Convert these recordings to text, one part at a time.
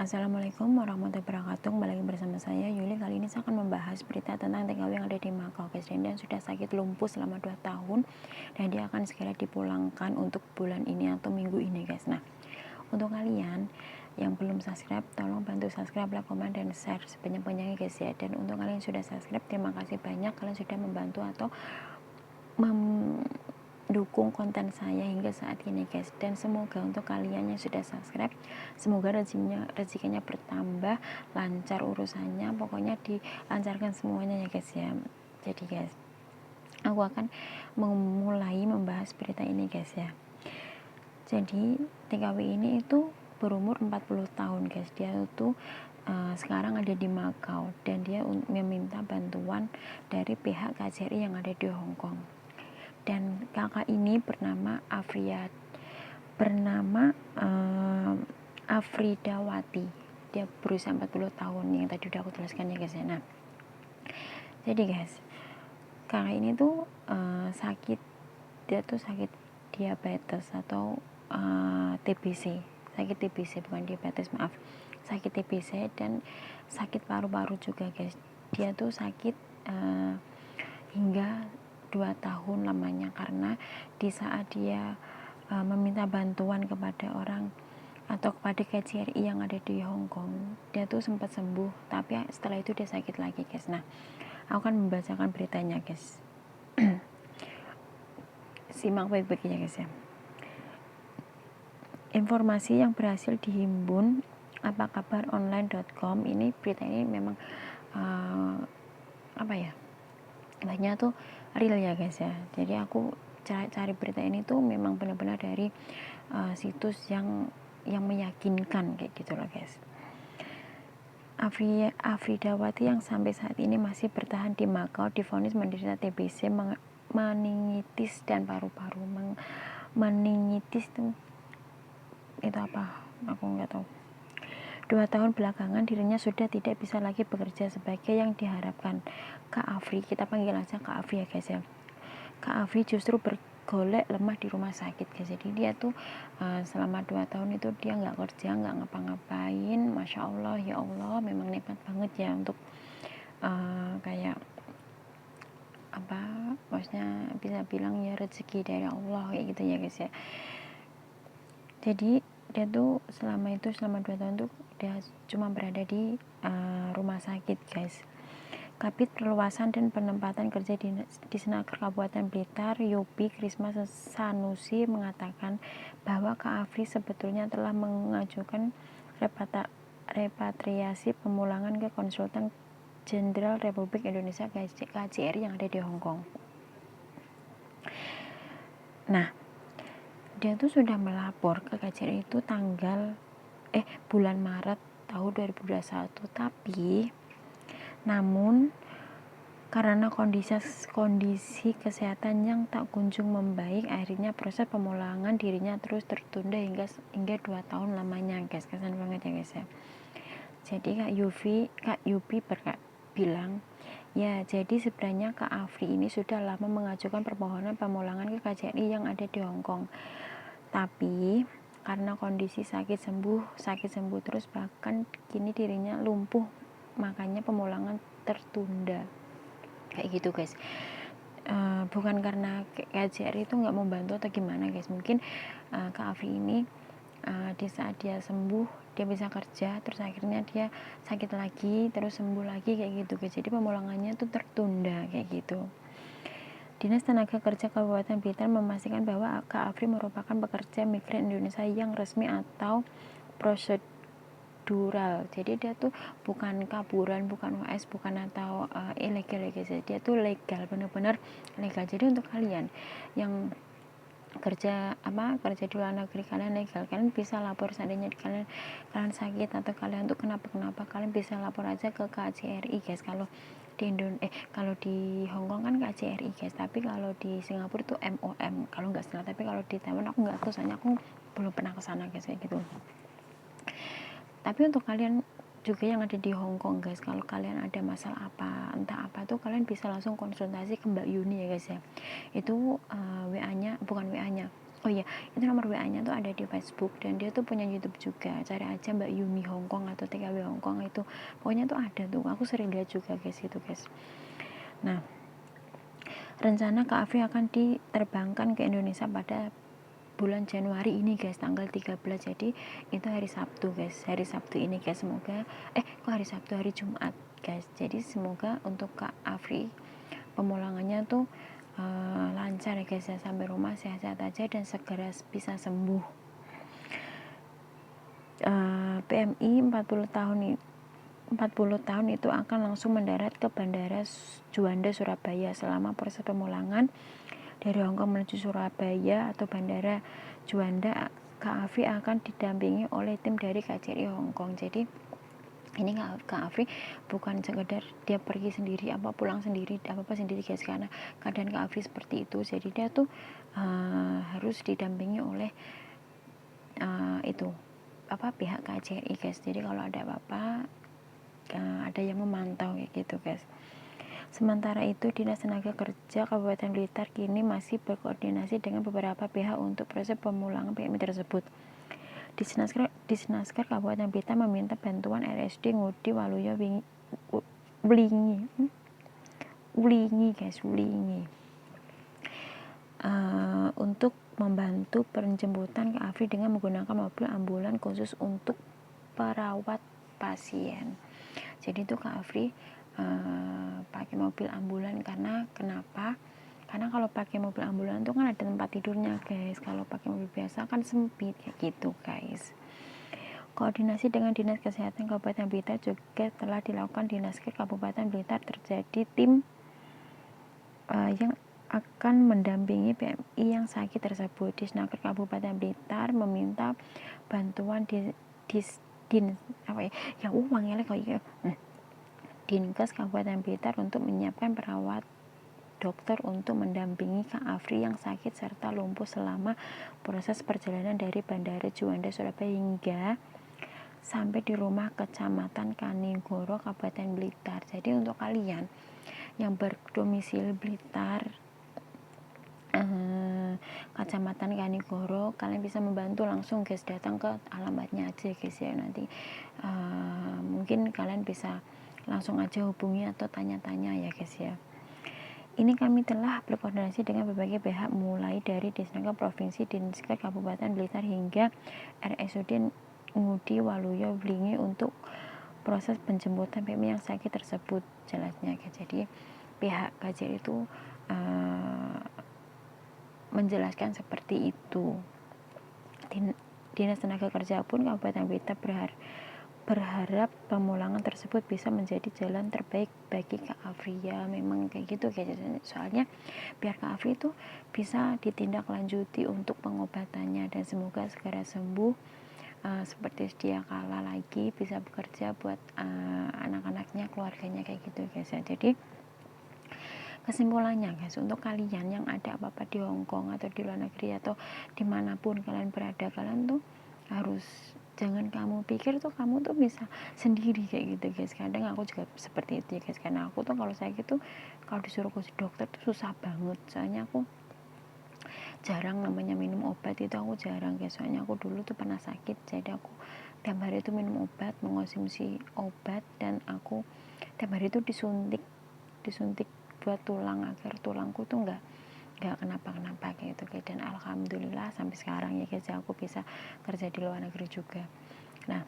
Assalamualaikum warahmatullahi wabarakatuh. Kembali lagi bersama saya Yuli. Kali ini saya akan membahas berita tentang TKW yang ada di Makau, guys. Dan sudah sakit lumpuh selama 2 tahun dan dia akan segera dipulangkan untuk bulan ini atau minggu ini, guys. Nah, untuk kalian yang belum subscribe, tolong bantu subscribe, like, komen, dan share sebanyak-banyaknya, guys ya. Dan untuk kalian yang sudah subscribe, terima kasih banyak. Kalian sudah membantu atau mendukung konten saya hingga saat ini, guys. Dan semoga untuk kalian yang sudah subscribe, semoga rezekinya bertambah, lancar urusannya, pokoknya dilancarkan semuanya ya, guys ya. Jadi guys, aku akan memulai membahas berita ini, guys ya. Jadi TKW ini itu berumur 40 tahun, guys. Dia itu sekarang ada di Makau dan dia meminta bantuan dari pihak KJRI yang ada di Hong Kong. Dan kakak ini bernama Afridawati. Dia berusia 40 tahun yang tadi udah aku jelaskan ya, guys ya. Nah, jadi guys, kakak ini tuh dia tuh sakit diabetes atau TBC, sakit TBC, bukan diabetes, maaf, sakit TBC dan sakit paru-paru juga, guys. Dia tuh sakit hingga 2 tahun lamanya, karena di saat dia meminta bantuan kepada orang atau kepada KJRI yang ada di Hong Kong, dia tuh sempat sembuh, tapi setelah itu dia sakit lagi, guys. Nah, aku akan membacakan beritanya, guys. Simak baik-baik ya, guys ya. Informasi yang berhasil dihimpun apakabaronline.com, ini berita ini memang banyak tuh real ya, guys ya. Jadi aku cari berita ini tuh memang benar-benar dari situs yang meyakinkan kayak gitu loh, guys. Afridawati yang sampai saat ini masih bertahan di Makau divonis menderita TBC, meningitis dan paru-paru. Meningitis itu apa? Aku nggak tahu. 2 tahun belakangan dirinya sudah tidak bisa lagi bekerja sebagai yang diharapkan. Kak Afri, kita panggil aja Kak Afri ya, guys ya. Kak Afri justru bergolek lemah di rumah sakit, guys. Jadi dia tuh selama 2 tahun itu dia nggak kerja, nggak ngapa-ngapain. Masya Allah, ya Allah, memang nekat banget ya untuk kayak apa, maksudnya bisa bilang ya rezeki dari Allah kayak gitu ya, guys ya. Jadi dia tuh selama 2 tahun tuh dia cuma berada di rumah sakit, guys. Kabid Perluasan dan Penempatan Kerja di Senaker Kabupaten Blitar, Yopi Krisma Sanusi, mengatakan bahwa Kak Afri sebetulnya telah mengajukan repatriasi pemulangan ke Konsultan Jenderal Republik Indonesia KJRI yang ada di Hong Kong. Nah, dia tuh sudah melapor ke KJRI itu bulan Maret tahun 2021, tapi namun karena kondisi kesehatan yang tak kunjung membaik, akhirnya proses pemulangan dirinya terus tertunda hingga 2 tahun lamanya, guys. Kasian banget ya, guys ya. Jadi Kak Yupi bilang, ya, jadi sebenarnya Kak Afri ini sudah lama mengajukan permohonan pemulangan ke KJRI yang ada di Hong Kong. Tapi karena kondisi sakit sembuh terus, bahkan kini dirinya lumpuh, makanya pemulangan tertunda. Kayak gitu, guys. Bukan karena KJRI itu nggak membantu atau gimana, guys. Mungkin Kak Afri ini di saat dia sembuh dia bisa kerja, terus akhirnya dia sakit lagi, terus sembuh lagi kayak gitu, guys. Jadi pemulangannya tuh tertunda kayak gitu. Dinas Tenaga Kerja Kabupaten Blitar memastikan bahwa Kak Afri merupakan pekerja migran Indonesia yang resmi atau prosedural. Jadi dia tuh bukan kaburan, bukan UAS, bukan atau ilegal, guys. Dia tuh legal, benar-benar legal. Jadi untuk kalian yang kerja di luar negeri, kalian legal, kalian bisa lapor seandainya kalian sakit atau kalian tuh kenapa kalian bisa lapor aja ke KJRI, guys. Kalau di Hong Kong kan KJRI, guys, tapi kalau di Singapura tuh MOM kalau nggak salah. Tapi kalau di Taiwan aku nggak tahu, soalnya aku belum pernah ke sana, guys, kayak gitu. Tapi untuk kalian juga yang ada di Hong Kong, guys, kalau kalian ada masalah entah apa tuh, kalian bisa langsung konsultasi ke Mbak Yuni ya, guys ya. Itu WA-nya, bukan WA-nya, Oh iya, itu nomor WA-nya tuh ada di Facebook dan dia tuh punya YouTube juga. Cari aja Mbak Yumi Hongkong atau TKW Hongkong itu. Pokoknya tuh ada tuh. Aku sering lihat juga guys gitu guys. Nah, rencana Kak Afri akan diterbangkan ke Indonesia pada bulan Januari ini guys, tanggal 13. Jadi itu hari Sabtu guys. Hari Sabtu ini guys, semoga kok hari Sabtu, hari Jumat guys. Jadi semoga untuk Kak Afri pemulangannya tuh lancar ya guys ya, sampai rumah sehat-sehat aja dan segera bisa sembuh. PMI 40 tahun itu akan langsung mendarat ke Bandara Juanda Surabaya. Selama proses pemulangan dari Hongkong menuju Surabaya atau Bandara Juanda, Kak Afri akan didampingi oleh tim dari KJRI Hongkong. Jadi ini Kak Afri bukan sekedar dia pergi sendiri apa pulang sendiri apa sendiri guys, karena keadaan Kak Afri seperti itu. Jadi dia tuh harus didampingi oleh pihak KJRI guys. Jadi kalau ada apa-apa ada yang memantau kayak gitu guys. Sementara itu, Dinas Tenaga Kerja Kabupaten Blitar kini masih berkoordinasi dengan beberapa pihak untuk proses pemulangan PMI tersebut. Disnasker Kabupaten Blitar meminta bantuan RSD Ngudi Waluyo Wulingi untuk membantu penjemputan Kak Afri dengan menggunakan mobil ambulan khusus untuk perawat pasien. Jadi itu Kak Afri pakai mobil ambulan kenapa? Karena kalau pakai mobil ambulan itu kan ada tempat tidurnya guys. Kalau pakai mobil biasa kan sempit kayak gitu guys. Koordinasi dengan Dinas Kesehatan Kabupaten Blitar juga telah dilakukan Dinaskes Kabupaten Blitar. Terjadi tim yang akan mendampingi PMI yang sakit tersebut. Disnaker Kabupaten Blitar meminta bantuan Dinkes Kabupaten Blitar untuk menyiapkan perawat dokter untuk mendampingi Kak Afri yang sakit serta lumpuh selama proses perjalanan dari Bandara Juanda Surabaya hingga sampai di rumah Kecamatan Kanigoro Kabupaten Blitar. Jadi untuk kalian yang berdomisili Blitar Kecamatan Kanigoro, kalian bisa membantu langsung guys, datang ke alamatnya aja guys ya. Nanti mungkin kalian bisa langsung aja hubungi atau tanya-tanya ya guys ya. Ini kami telah berkoordinasi dengan berbagai pihak mulai dari Disnaker Provinsi, Dinsker Kabupaten Blitar hingga RSUD Ngudi Waluyo Wulingi untuk proses penjemputan PMI yang sakit tersebut, jelasnya guys. Jadi pihak KJRI itu menjelaskan seperti itu. Dinas Tenaga Kerja pun Kabupaten Blitar berharap pemulangan tersebut bisa menjadi jalan terbaik bagi Kak Afri. Ya memang kayak gitu guys, soalnya biar Kak Afri itu bisa ditindaklanjuti untuk pengobatannya dan semoga segera sembuh seperti sedia kala lagi, bisa bekerja buat anak-anaknya, keluarganya kayak gitu guys ya. Jadi kesimpulannya guys, untuk kalian yang ada apa-apa di Hongkong atau di luar negeri atau dimanapun kalian berada, kalian tuh harus jangan kamu pikir tuh kamu tuh bisa sendiri kayak gitu guys. Kadang aku juga seperti itu ya guys, karena aku tuh kalau sakit tuh kalau disuruh ke dokter tuh susah banget, soalnya aku jarang namanya minum obat, itu aku jarang guys. Soalnya aku dulu tuh pernah sakit, jadi aku tiap hari itu minum obat, mengonsumsi obat, dan aku tiap hari itu disuntik buat tulang agar tulangku tuh nggak kenapa-kenapa kayak gitu guys. Dan alhamdulillah sampai sekarang ya guys aku bisa kerja di luar negeri juga. Nah,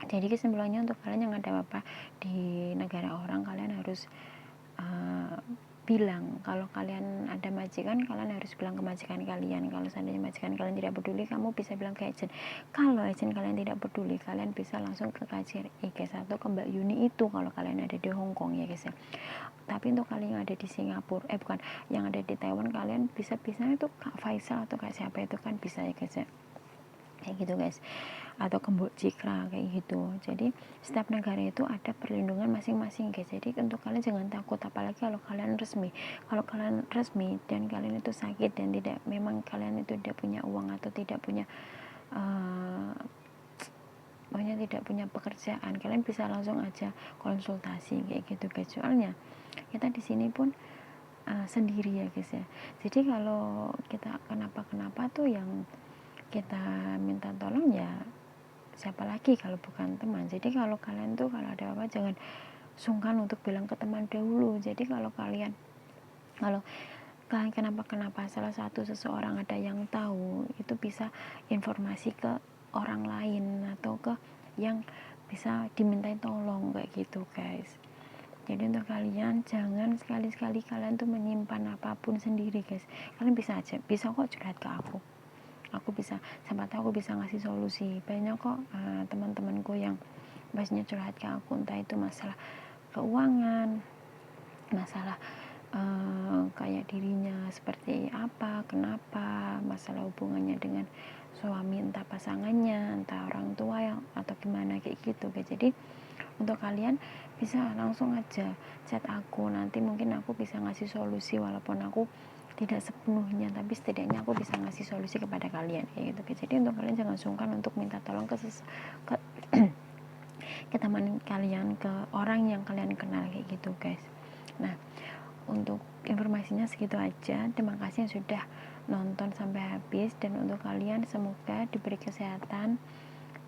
jadi kesimpulannya untuk kalian yang ada apa di negara orang, kalian harus bilang kalau kalian ada majikan, kalian harus bilang ke majikan kalian. Kalau seandainya majikan kalian tidak peduli, kamu bisa bilang ke agent. Kalau agent kalian tidak peduli, kalian bisa langsung ke KJRI guys, atau ke Mbak Yuni itu kalau kalian ada di Hongkong ya guys ya. Tapi untuk kalian yang ada di Singapura, yang ada di Taiwan, kalian bisa itu Kak Faisal atau Kak siapa itu kan bisa ya guys ya, kayak gitu guys, atau ke Mbok Cikra kayak gitu. Jadi setiap negara itu ada perlindungan masing-masing guys. Jadi untuk kalian jangan takut, apalagi kalau kalian resmi dan kalian itu sakit dan memang kalian itu tidak punya uang atau tidak punya tidak punya pekerjaan, kalian bisa langsung aja konsultasi kayak gitu guys. Soalnya kita di sini pun sendiri ya guys ya. Jadi kalau kita kenapa-kenapa tuh yang kita minta tolong ya siapa lagi kalau bukan teman. Jadi kalau kalian tuh kalau ada apa jangan sungkan untuk bilang ke teman dahulu. Jadi kalau kalian kenapa salah satu seseorang ada yang tahu, itu bisa informasi ke orang lain atau ke yang bisa dimintai tolong kayak gitu guys. Jadi untuk kalian jangan sekali-sekali kalian tuh menyimpan apapun sendiri guys. Kalian bisa kok curhat ke aku bisa, siapa tahu aku bisa ngasih solusi. Banyak kok teman-temanku yang biasanya curhat ke aku, entah itu masalah keuangan, masalah kayak dirinya seperti apa, kenapa, masalah hubungannya dengan suami, entah pasangannya, entah orang tua yang atau gimana kayak gitu guys. Jadi untuk kalian bisa langsung aja chat aku, nanti mungkin aku bisa ngasih solusi walaupun aku tidak sepenuhnya, tapi setidaknya aku bisa ngasih solusi kepada kalian kayak gitu guys. Jadi untuk kalian jangan sungkan untuk minta tolong ke ke teman kalian, ke orang yang kalian kenal kayak gitu guys. Nah, untuk informasinya segitu aja. Terima kasih yang sudah nonton sampai habis, dan untuk kalian semoga diberi kesehatan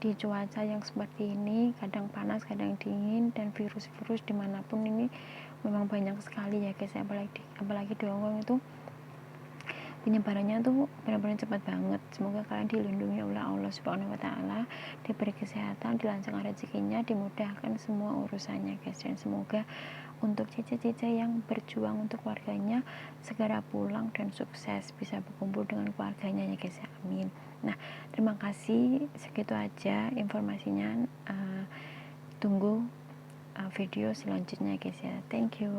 di cuaca yang seperti ini, kadang panas kadang dingin, dan virus-virus dimanapun ini memang banyak sekali ya guys, apalagi di Hongkong itu penyebarannya tuh benar-benar cepat banget. Semoga kalian dilindungi oleh Allah Subhanahu wa taala, diberi kesehatan, dilancarkan rezekinya, dimudahkan semua urusannya guys, dan semoga untuk cica-cica yang berjuang untuk keluarganya segera pulang dan sukses bisa berkumpul dengan keluarganya ya guys ya, amin. Nah, terima kasih, segitu aja informasinya. Tunggu video selanjutnya guys ya, thank you.